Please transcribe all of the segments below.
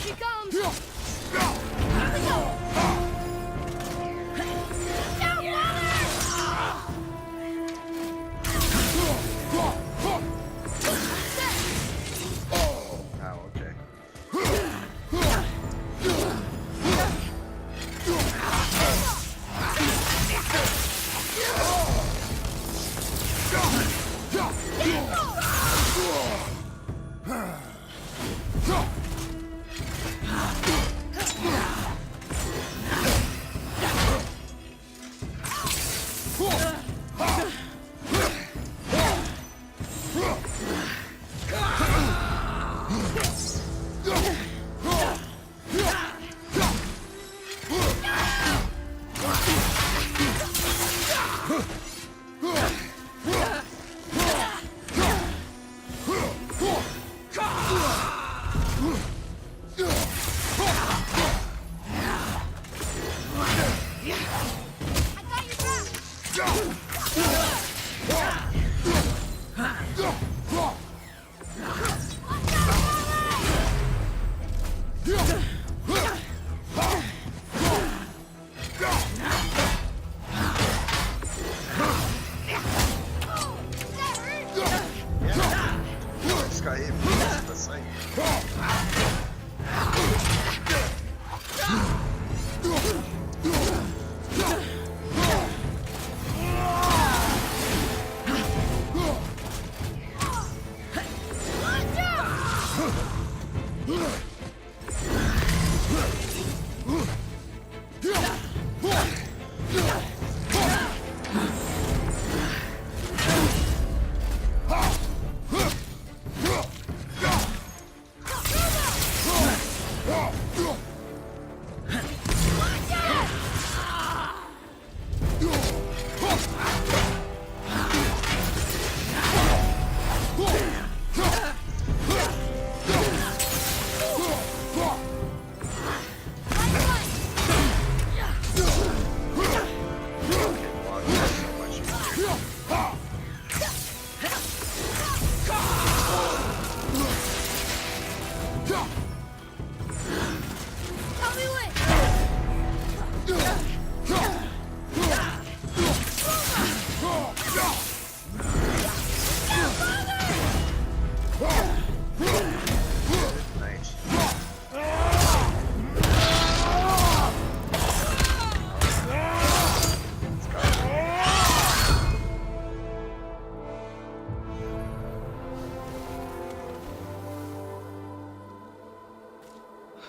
she comes! Here we go! Oh, okay.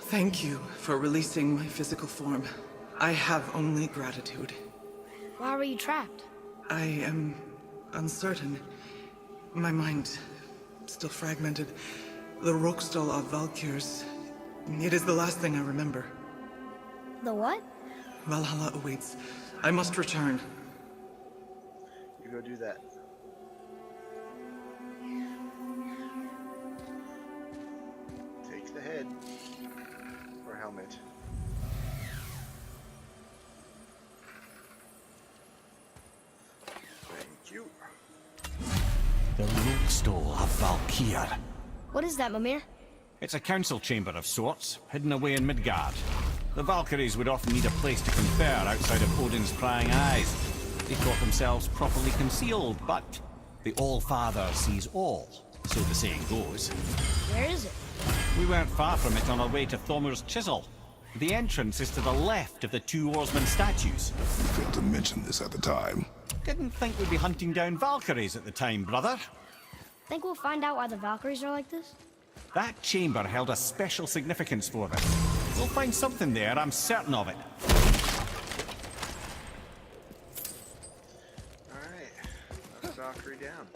Thank you for releasing my physical form. I have only gratitude. Why were you trapped? I am uncertain. My mind still fragmented. The Rockstall of Valkyrs. It is the last thing I remember. The what? Valhalla awaits. I must return. You go do that. Take the head. Or helmet. Thank you. The Rookstall of Valkyr. What is that, Mimir? It's a council chamber of sorts, hidden away in Midgard. The Valkyries would often need a place to confer outside of Odin's prying eyes. They thought themselves properly concealed, but the All-Father sees all, so the saying goes. Where is it? We weren't far from it on our way to Thormur's Chisel. The entrance is to the left of the two oarsmen statues. You failed to mention this at the time. Didn't think we'd be hunting down Valkyries at the time, brother. Think we'll find out why the Valkyries are like this? That chamber held a special significance for them. We'll find something there, I'm certain of it. Alright. Let's Valkyrie down.